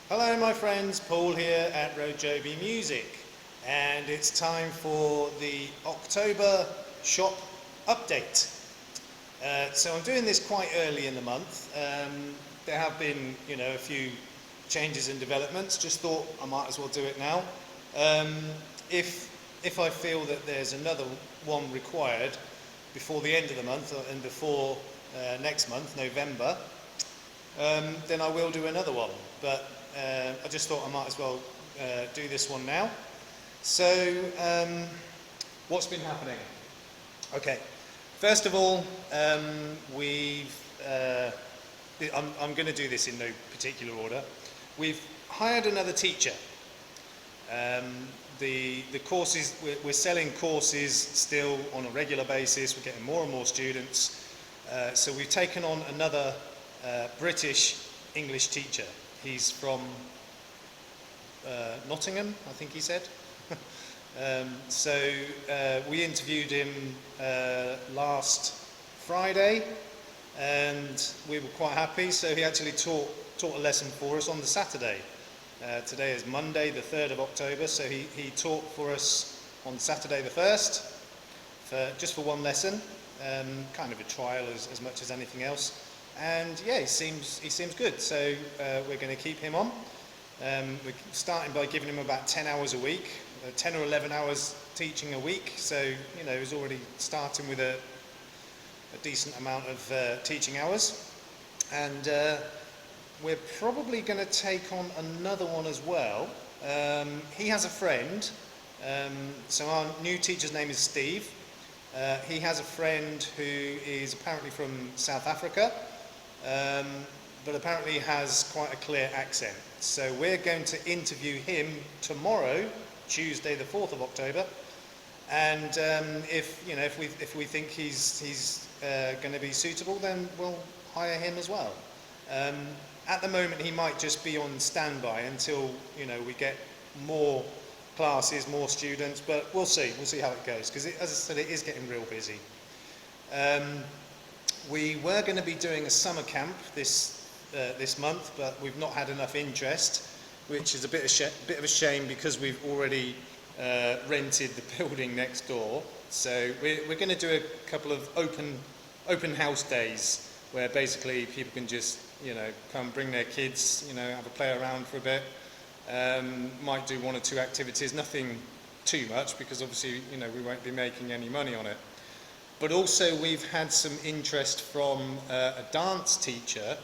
Hello my friends, Paul here at RoJoBe Music, and it's time for the October shop update. So I'm doing this quite early in the month. There have been, a few changes and developments. Just thought I might as well do it now. If I feel that there's another one required before the end of the month and before next month, November, then I will do another one. But I just thought I might as well do this one now. So, what's been happening? Okay, first of all, I'm going to do this in no particular order. We've hired another teacher. The courses, we're selling courses still on a regular basis. We're getting more and more students. So we've taken on another British English teacher. He's from Nottingham, I think he said. We interviewed him last Friday, and we were quite happy. So he actually taught a lesson for us on the Saturday. Today is Monday, the 3rd of October. So he taught for us on Saturday the 1st, just for one lesson, kind of a trial as much as anything else. And yeah, he seems good, so we're going to keep him on. We're starting by giving him about 10 hours a week, 10 or 11 hours teaching a week, so he's already starting with a decent amount of teaching hours. And we're probably going to take on another one as well. He has a friend, so our new teacher's name is Steve. He has a friend who is apparently from South Africa, but apparently has quite a clear accent. So we're going to interview him tomorrow, Tuesday the 4th of October, and if we think he's going to be suitable, then we'll hire him as well. At the moment he might just be on standby until we get more classes, more students, but we'll see how it goes, because as I said, it is getting real busy. We were going to be doing a summer camp this month, but we've not had enough interest, which is a bit of a shame, because we've already rented the building next door. So we're going to do a couple of open house days, where basically people can just come bring their kids, have a play around for a bit. Might do one or two activities, nothing too much, because obviously we won't be making any money on it. But also we've had some interest from a dance teacher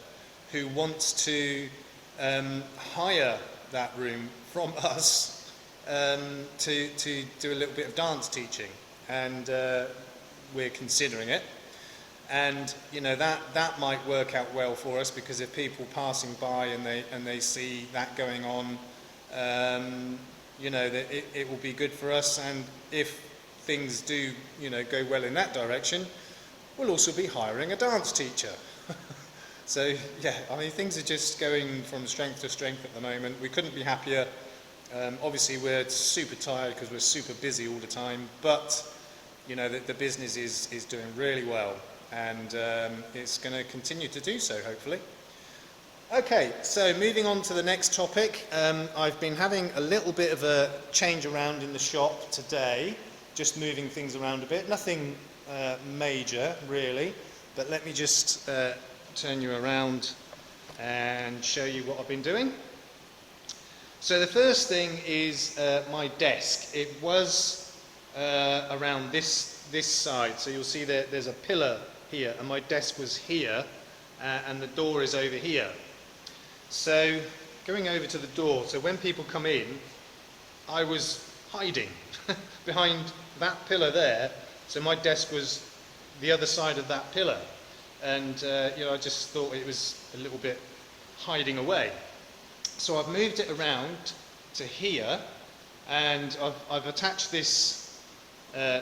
who wants to hire that room from us to do a little bit of dance teaching, and we're considering it. And that might work out well for us, because if people passing by and they see that going on, that it will be good for us. And if things do go well in that direction, we'll also be hiring a dance teacher. So yeah, I mean, things are just going from strength to strength at the moment. We couldn't be happier. Obviously we're super tired because we're super busy all the time, but the business is doing really well, and it's going to continue to do so, hopefully. Okay, so moving on to the next topic. I've been having a little bit of a change around in the shop today, just moving things around a bit. Nothing major, really, but let me just turn you around and show you what I've been doing. So the first thing is my desk. It was around this side, so you'll see that there's a pillar here, and my desk was here, and the door is over here. So going over to the door, so when people come in, I was hiding behind that pillar there, so my desk was the other side of that pillar, and I just thought it was a little bit hiding away. So I've moved it around to here, and I've attached this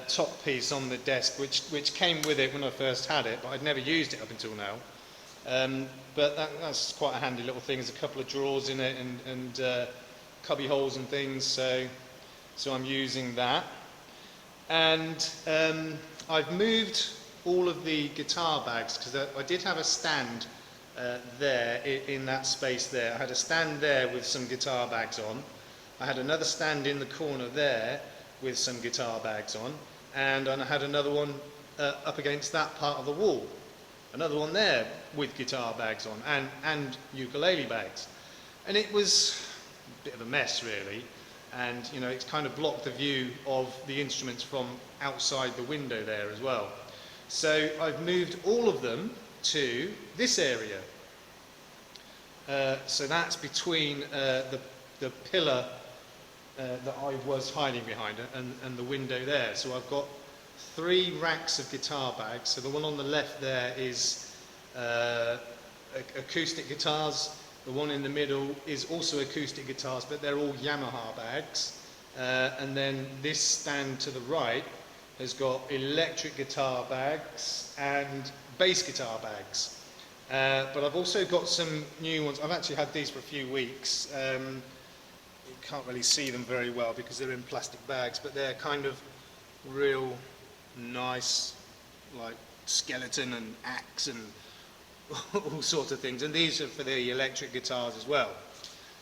top piece on the desk, which came with it when I first had it, but I'd never used it up until now. But that's quite a handy little thing. There's a couple of drawers in it and cubby holes and things, so I'm using that. And I've moved all of the guitar bags, because I did have a stand there in that space there. I had a stand there with some guitar bags on. I had another stand in the corner there with some guitar bags on, and I had another one up against that part of the wall. Another one there with guitar bags on and ukulele bags. And it was a bit of a mess really, and you know, it's kind of blocked the view of the instruments from outside the window there as well. So I've moved all of them to this area. So that's between the pillar that I was hiding behind and the window there. So I've got 3 racks of guitar bags. So the one on the left there is acoustic guitars. The one in the middle is also acoustic guitars, but they're all Yamaha bags. And then this stand to the right has got electric guitar bags and bass guitar bags. But I've also got some new ones. I've actually had these for a few weeks. You can't really see them very well because they're in plastic bags, but they're kind of real nice, like skeleton and axe and all sorts of things. And these are for the electric guitars as well.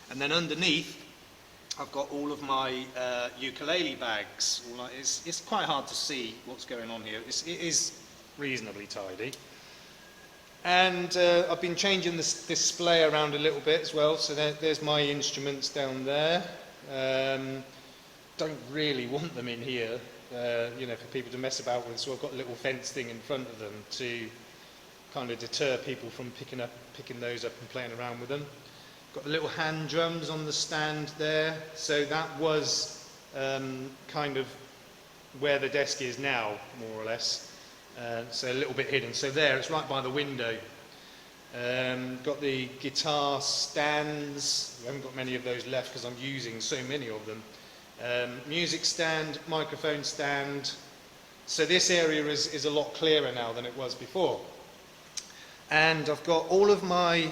And then underneath, I've got all of my ukulele bags. It's quite hard to see what's going on here. It is reasonably tidy. And I've been changing this display around a little bit as well. So there's my instruments down there. Don't really want them in here, you know, for people to mess about with. So I've got a little fence thing in front of them to kind of deter people from picking those up and playing around with them. Got the little hand drums on the stand there. So that was kind of where the desk is now, more or less. So a little bit hidden. So there, it's right by the window. Got the guitar stands. We haven't got many of those left because I'm using so many of them. Music stand, microphone stand. So this area is a lot clearer now than it was before. And I've got all of my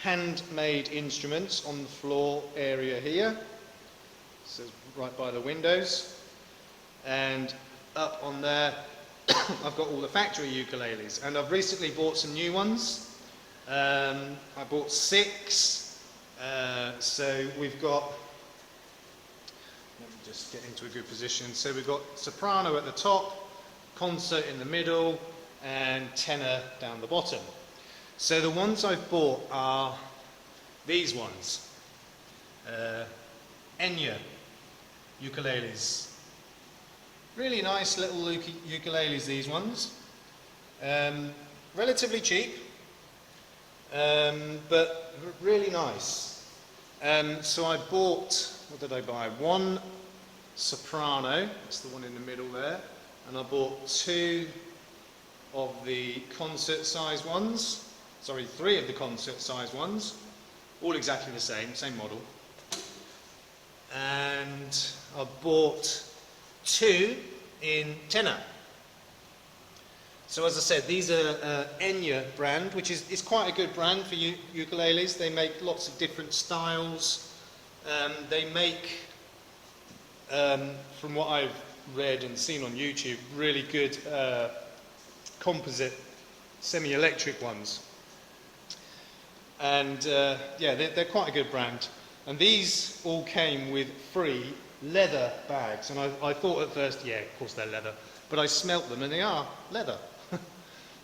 handmade instruments on the floor area here. So right by the windows. And up on there, I've got all the factory ukuleles, and I've recently bought some new ones. I bought 6, so we've got, let me just get into a good position. So we've got soprano at the top, concert in the middle, and tenor down the bottom. So the ones I've bought are these ones, Enya ukuleles. Really nice little ukuleles, these ones. Relatively cheap, but really nice. So I bought, what did I buy? 1 soprano, that's the one in the middle there, and I bought 2 of the concert size ones, sorry, 3 of the concert size ones, all exactly the same model. And I bought 2 in tenor. So as I said, these are Enya brand, which is quite a good brand for ukuleles. They make lots of different styles. They make, from what I've read and seen on YouTube, really good composite semi-electric ones. And yeah, they're quite a good brand. And these all came with free leather bags, and I thought at first, yeah, of course they're leather, but I smelt them and they are leather.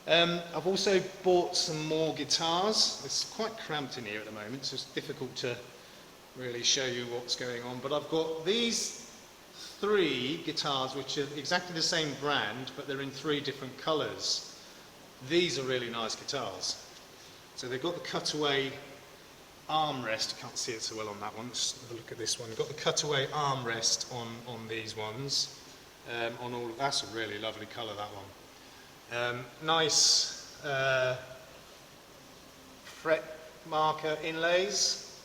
I've also bought some more guitars. It's quite cramped in here at the moment, so it's difficult to really show you what's going on, but I've got these 3 guitars which are exactly the same brand, but they're in 3 different colours. These are really nice guitars. So they've got the cutaway armrest. Can't see it so well on that one. Let's have a look at this one. Got the cutaway armrest on these ones. On all, that's a really lovely colour, that one. Nice fret marker inlays.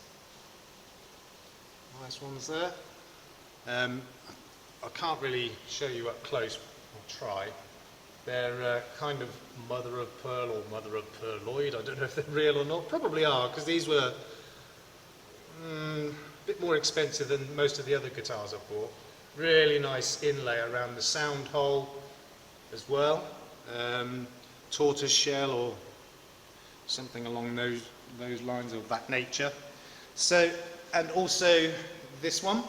Nice ones there. I can't really show you up close. I'll try. They're kind of mother of pearl or mother of pearloid. I don't know if they're real or not. Probably are, because these were a bit more expensive than most of the other guitars I've bought. Really nice inlay around the sound hole as well. Tortoise shell or something along those lines of that nature. So, and also this one,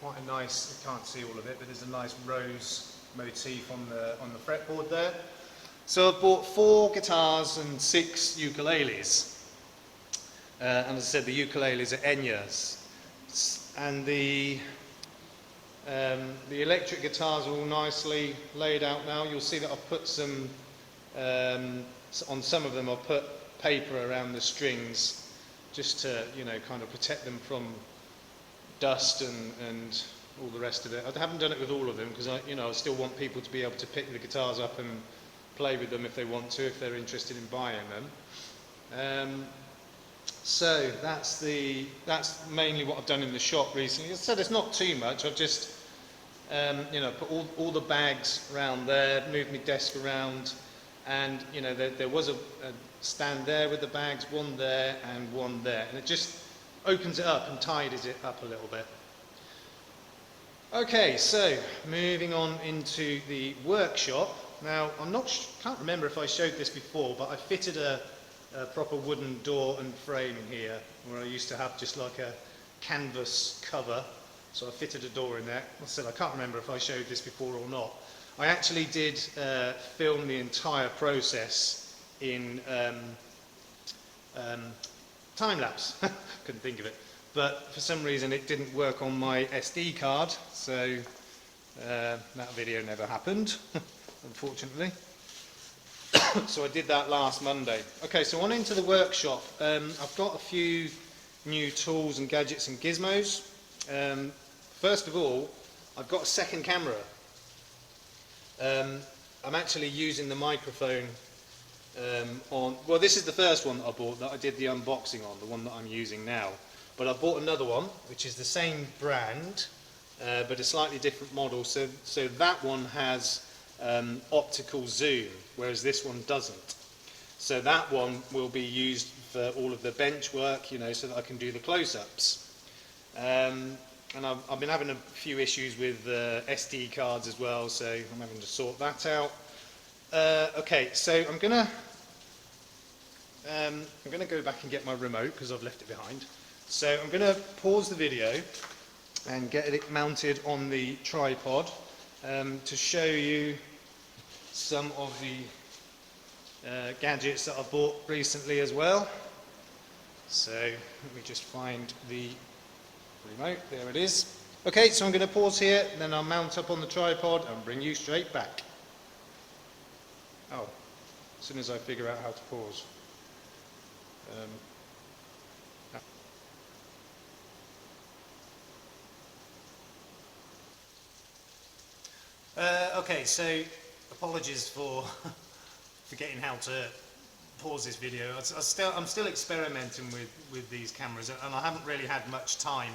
quite a nice, you can't see all of it, but there's a nice rose motif on the fretboard there. So I've bought 4 guitars and 6 ukuleles, and as I said, the ukuleles are Enyas, and the electric guitars are all nicely laid out now. You'll see that I've put some, on some of them I've put paper around the strings just to, you know, kind of protect them from dust and all the rest of it. I haven't done it with all of them because I still want people to be able to pick the guitars up and play with them if they want to, if they're interested in buying them. So that's mainly what I've done in the shop recently. As I said, it's not too much. I've just put all the bags around there, moved my desk around, and there was a stand there with the bags, one there and one there, and it just opens it up and tidies it up a little bit. Okay, so moving on into the workshop. Now, can't remember if I showed this before, but I fitted a proper wooden door and frame in here, where I used to have just like a canvas cover. So I fitted a door in there. Like I said, I can't remember if I showed this before or not. I actually did film the entire process in time-lapse. Couldn't think of it. But for some reason it didn't work on my SD card, so that video never happened, unfortunately. So I did that last Monday. Okay, so on into the workshop. I've got a few new tools and gadgets and gizmos. First of all, I've got a second camera. I'm actually using the microphone well, this is the first one that I bought that I did the unboxing on, the one that I'm using now. But I bought another one, which is the same brand, but a slightly different model. So that one has optical zoom, whereas this one doesn't. So that one will be used for all of the bench work, so that I can do the close-ups. And I've been having a few issues with SD cards as well, so I'm having to sort that out. Okay, so I'm gonna go back and get my remote because I've left it behind. So I'm gonna pause the video and get it mounted on the tripod to show you some of the gadgets that I've bought recently as well. So let me just find the remote. There it is. Okay, so I'm going to pause here, then I'll mount up on the tripod and bring you straight back. Oh, as soon as I figure out how to pause. Okay, so apologies for forgetting how to pause this video. I'm still experimenting with these cameras, and I haven't really had much time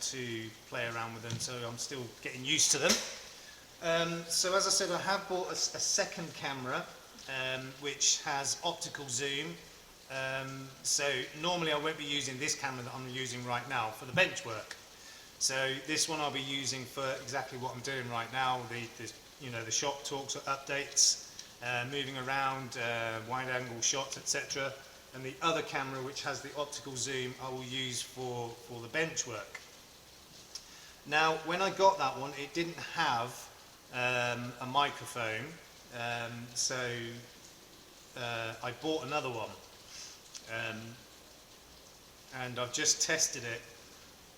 to play around with them, so I'm still getting used to them. So as I said, I have bought a second camera which has optical zoom. So normally I won't be using this camera that I'm using right now for the bench work. So this one I'll be using for exactly what I'm doing right now, the shop talks or updates, moving around, wide angle shots, etc. And the other camera, which has the optical zoom, I will use for the bench work. Now, when I got that one, it didn't have a microphone, so I bought another one. And I've just tested it,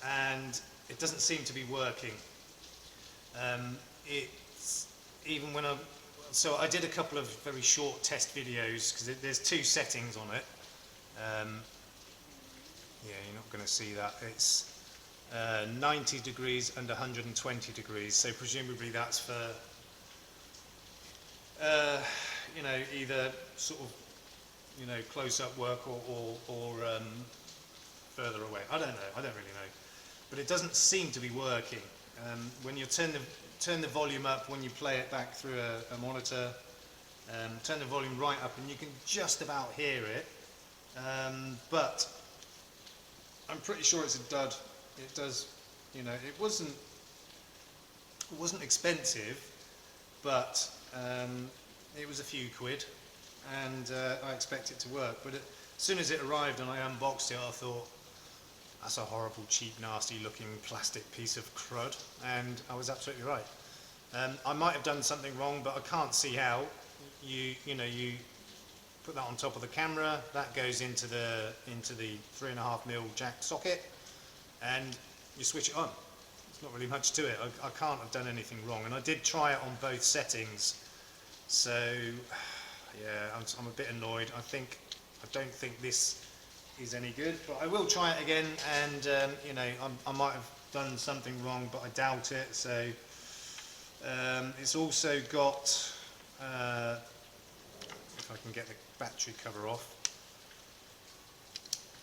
and it doesn't seem to be working. So I did a couple of very short test videos, because there's 2 settings on it. Yeah, you're not going to see that. It's 90 degrees and 120 degrees, so presumably that's for either sort of close-up work or further away. I don't know, I don't really know, but it doesn't seem to be working. When you turn the volume up, when you play it back through a monitor, turn the volume right up and you can just about hear it, but I'm pretty sure it's a dud. It does, it wasn't expensive, but it was a few quid, and I expect it to work. But as soon as it arrived and I unboxed it, I thought, that's a horrible, cheap, nasty-looking plastic piece of crud, and I was absolutely right. I might have done something wrong, but I can't see how. You put that on top of the camera, that goes into the 3.5mm jack socket, and you switch it on. There's not really much to it. I can't have done anything wrong, and I did try it on both settings. So yeah, I'm a bit annoyed. I don't think this is any good, but I will try it again, and I might have done something wrong, but I doubt it. So it's also got, if I can get the battery cover off,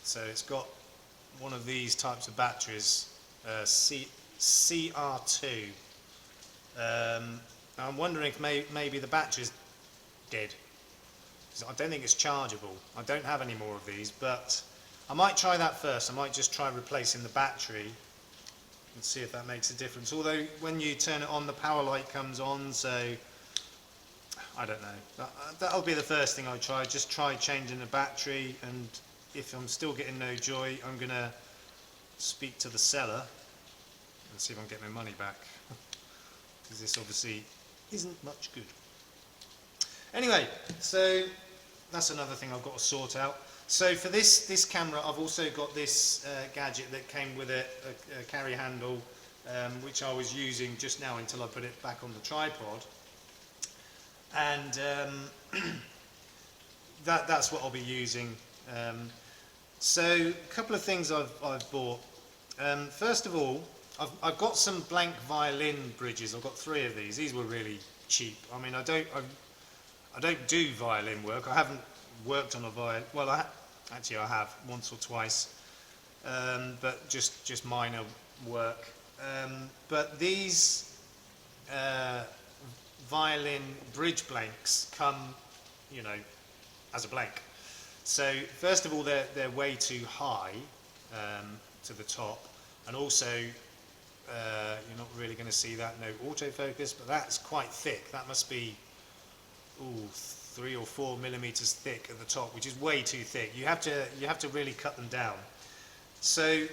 so it's got one of these types of batteries, CR2. I'm wondering if maybe the battery's dead. I don't think it's chargeable. I don't have any more of these, but I might try that first. I might just try replacing the battery and see if that makes a difference. Although when you turn it on, the power light comes on, so I don't know. That'll be the first thing I try. Just try changing the battery, and if I'm still getting no joy, I'm going to speak to the seller and see if I can get my money back, because this obviously isn't much good. Anyway, so that's another thing I've got to sort out. So for this camera, I've also got this gadget that came with a carry handle, which I was using just now until I put it back on the tripod. And that's what I'll be using. So a couple of things I've bought. First of all, I've got some blank violin bridges. I've got 3 of these. These were really cheap. I mean, I don't do violin work. I haven't worked on a violin. Well, actually I have once or twice, but just minor work. But these violin bridge blanks come, as a blank. So first of all, they're way too high to the top, and also you're not really going to see that, no autofocus, but that's quite thick. That must be 3 or 4 millimeters thick at the top, which is way too thick. You have to really cut them down. So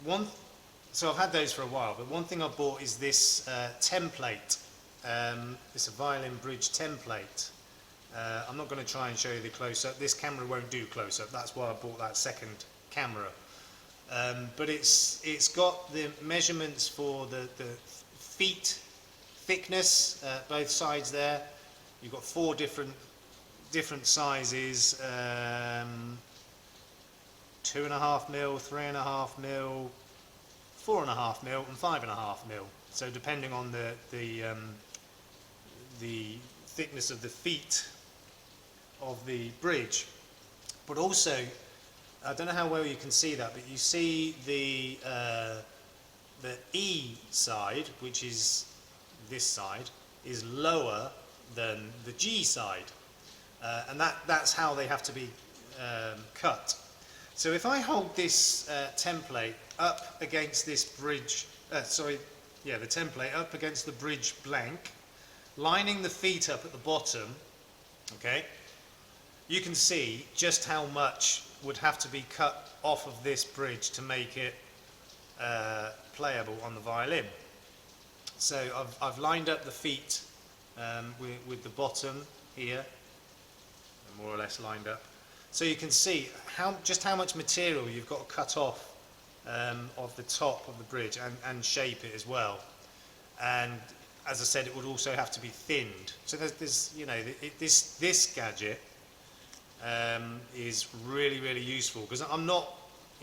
I've had those for a while, but one thing I bought is this template. It's a violin bridge template. I'm not going to try and show you the close-up. This camera won't do close-up. That's why I bought that second camera. But it's got the measurements for the feet thickness, both sides there. You've got 4 different sizes, 2.5mm, 3.5mm, 4.5mm, and 5.5mm. So depending on the thickness of the feet of the bridge. But also, I don't know how well you can see that, but you see the E side, which is this side, is lower than the G side, and that's how they have to be cut. So if I hold this template up against this bridge, the template up against the bridge blank, lining the feet up at the bottom, okay, you can see just how much would have to be cut off of this bridge to make it playable on the violin. So I've lined up the feet with the bottom here, more or less lined up. So you can see just how much material you've got to cut off of the top of the bridge and shape it as well. And as I said, it would also have to be thinned. So there's this gadget is really useful, because I'm not,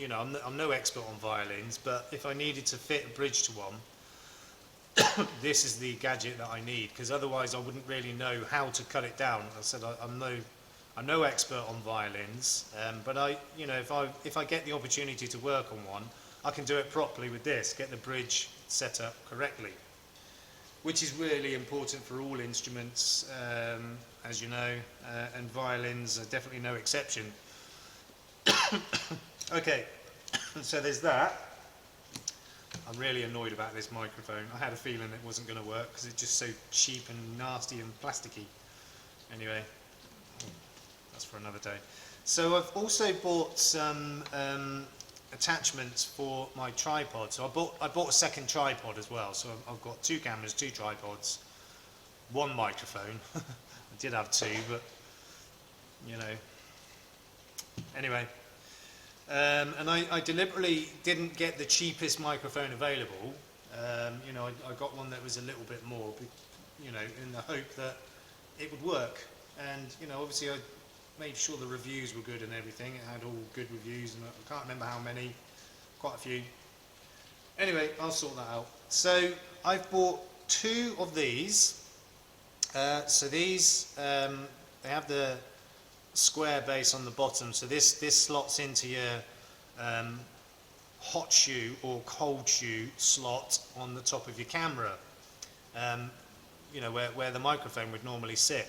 I'm no expert on violins, but if I needed to fit a bridge to one, this is the gadget that I need, because otherwise I wouldn't really know how to cut it down. I said I'm no expert on violins, but if I get the opportunity to work on one, I can do it properly with this, get the bridge set up correctly, which is really important for all instruments, as you know, and violins are definitely no exception. Okay, so there's that. I'm really annoyed about this microphone. I had a feeling it wasn't going to work because it's just so cheap and nasty and plasticky. Anyway, that's for another day. So I've also bought some attachments for my tripod. So I bought a second tripod as well. So I've got 2 cameras, 2 tripods, 1 microphone. I did have 2, but you know. Anyway, and I deliberately didn't get the cheapest microphone available. You know, I got one that was a little bit more, you know, in the hope that it would work. And you know, obviously I made sure the reviews were good and everything. It had all good reviews, and I can't remember how many, quite a few. Anyway, I'll sort that out. So I've bought 2 of these. So these, they have the square base on the bottom. So this slots into your hot shoe or cold shoe slot on the top of your camera. You know, where the microphone would normally sit.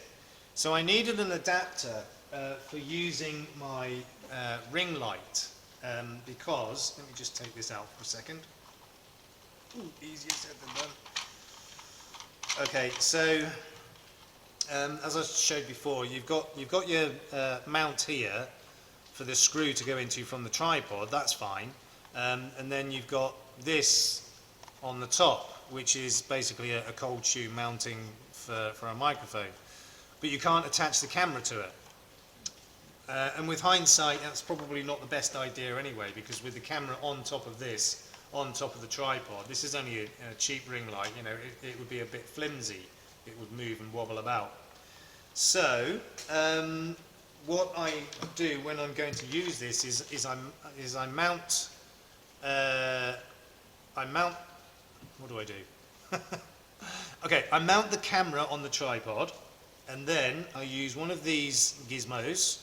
So I needed an adapter for using my ring light, because, let me just take this out for a second. Ooh, easier said than done. Okay, so as I showed before, you've got your mount here for the screw to go into from the tripod. That's fine, and then you've got this on the top, which is basically a cold shoe mounting for a microphone. But you can't attach the camera to it. And with hindsight, that's probably not the best idea anyway, because with the camera on top of this, on top of the tripod, this is only a cheap ring light, you know, it would be a bit flimsy. It would move and wobble about. So, what I do when I'm going to use this is I mount, what do I do? Okay, I mount the camera on the tripod, and then I use one of these gizmos.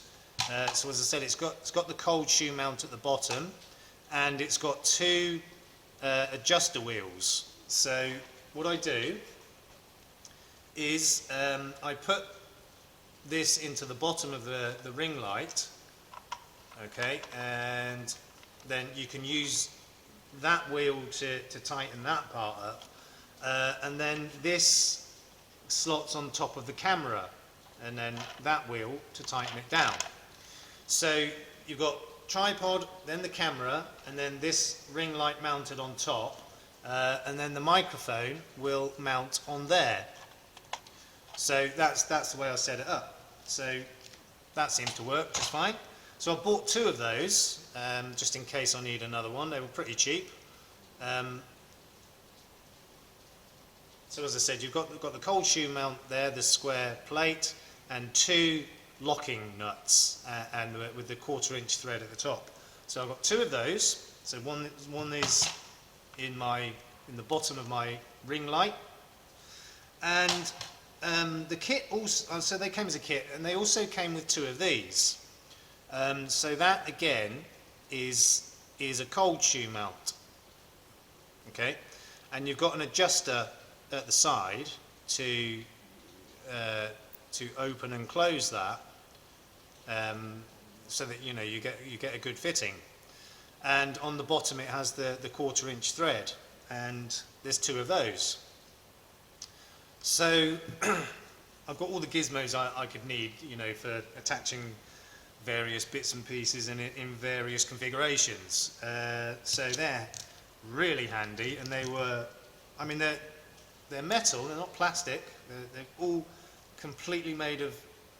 So as I said, it's got the cold shoe mount at the bottom, and it's got 2 adjuster wheels. So what I do is I put this into the bottom of the ring light, okay, and then you can use that wheel to tighten that part up, and then this slots on top of the camera, and then that wheel to tighten it down. So you've got tripod, then the camera, and then this ring light mounted on top, and then the microphone will mount on there. So that's the way I set it up. So that seems to work just fine. So I bought 2 of those, just in case I need another one. They were pretty cheap. So as I said, you've got the cold shoe mount there, the square plate, and 2 locking nuts, and with the 1/4 inch thread at the top. So I've got 2 of those. So one is in the bottom of my ring light, and the kit also. So they came as a kit, and they also came with 2 of these. So that again is a cold shoe mount. Okay, and you've got an adjuster at the side to open and close that, so that you know you get a good fitting. And on the bottom it has the 1/4 inch thread, and there's 2 of those. So I've got all the gizmos I could need, you know, for attaching various bits and pieces in various configurations. So they're really handy, and they were, I mean, they're metal, they're not plastic, they're all completely made of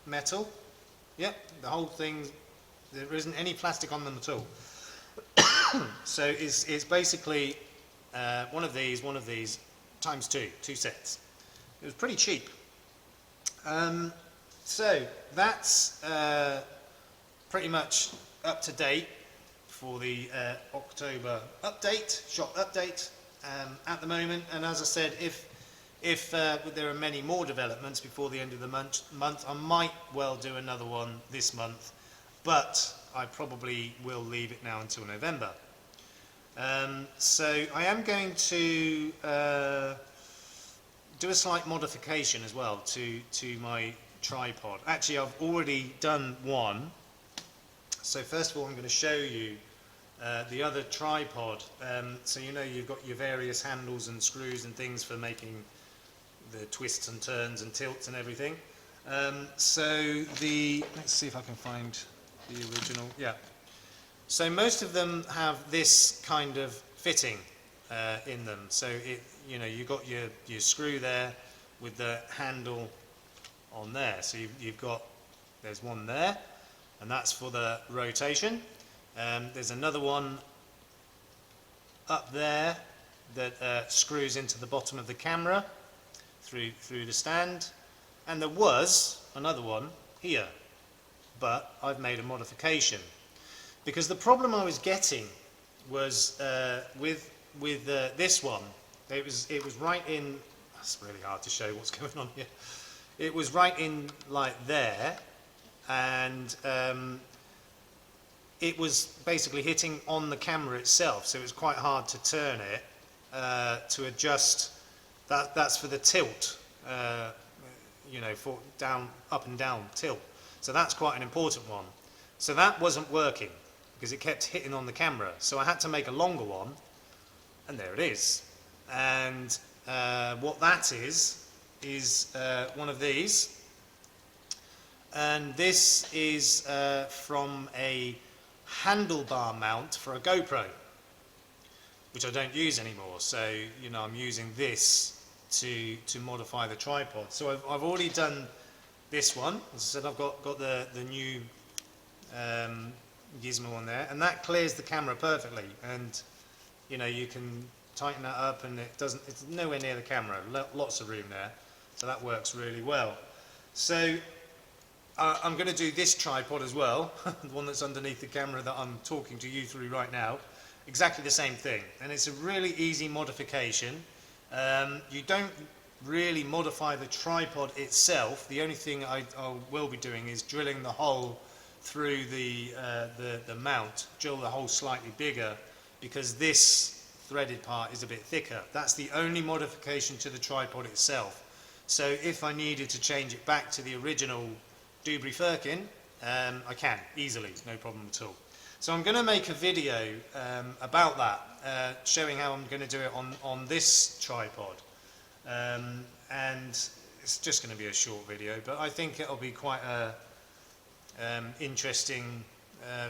metal. Yep, the whole thing, there isn't any plastic on them at all. So it's basically one of these times 2 sets. It was pretty cheap. So that's pretty much up to date for the October update, shop update at the moment. And as I said, if there are many more developments before the end of the month, I might well do another one this month, but I probably will leave it now until November. So I am going to do a slight modification as well to my tripod. Actually, I've already done one. So first of all, I'm going to show you the other tripod. So you know you've got your various handles and screws and things for making the twists and turns and tilts and everything. Let's see if I can find the original. Yeah. So most of them have this kind of fitting in them. So you got your screw there with the handle on there. So there's one there, and that's for the rotation. There's another one up there that screws into the bottom of the camera through the stand, and there was another one here, but I've made a modification because the problem I was getting was with this one. It was right in. It's really hard to show what's going on here. It was right in like there, and it was basically hitting on the camera itself, so it was quite hard to turn it to adjust. That's for the tilt, for up and down tilt. So that's quite an important one. So that wasn't working because it kept hitting on the camera. So I had to make a longer one, and there it is. And what that is one of these. And this is from a handlebar mount for a GoPro, which I don't use anymore. So I'm using this to modify the tripod. So I've already done this one. As I said, I've got the new gizmo on there, and that clears the camera perfectly. And you can tighten that up, and it's nowhere near the camera. Lots of room there, so that works really well. So I'm going to do this tripod as well, the one that's underneath the camera that I'm talking to you through right now. Exactly the same thing, and it's a really easy modification. You don't really modify the tripod itself. The only thing I will be doing is drilling the hole through the mount, drill the hole slightly bigger, because this threaded part is a bit thicker. That's the only modification to the tripod itself. So if I needed to change it back to the original Dubry Firkin, I can easily, no problem at all. So I'm going to make a video about that, showing how I'm going to do it on this tripod, and it's just going to be a short video, but I think it'll be quite a interesting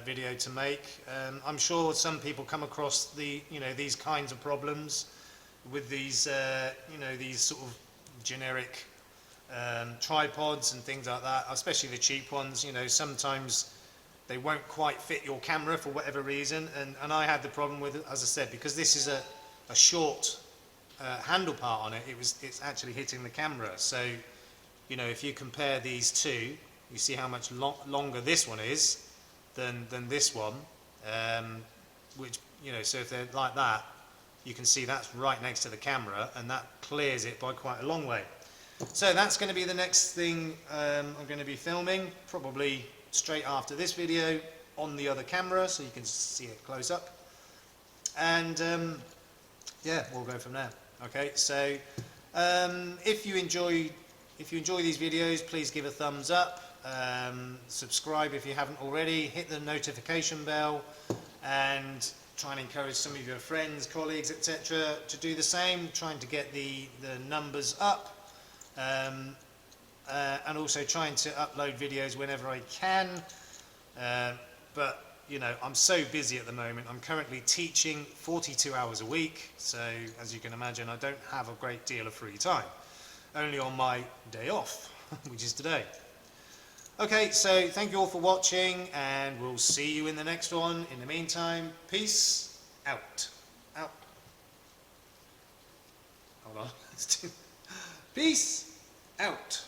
video to make. I'm sure some people come across these kinds of problems with these these sort of generic tripods and things like that, especially the cheap ones. Sometimes they won't quite fit your camera for whatever reason, and I had the problem with it, as I said, because this is a short handle part on it. It's actually hitting the camera. So if you compare these two, you see how much longer this one is than this one, which so if they're like that, you can see that's right next to the camera, and that clears it by quite a long way. So that's going to be the next thing I'm going to be filming, probably straight after this video on the other camera, so you can see it close up, and yeah, we'll go from there. Okay, so if you enjoy these videos, please give a thumbs up, subscribe if you haven't already, hit the notification bell, and try and encourage some of your friends, colleagues, etc. to do the same, trying to get the numbers up, and also trying to upload videos whenever I can, but I'm so busy at the moment. I'm currently teaching 42 hours a week, so as you can imagine, I don't have a great deal of free time, only on my day off, which is today. Okay, so thank you all for watching, and we'll see you in the next one. In the meantime, peace out. Out. Hold on. Peace out.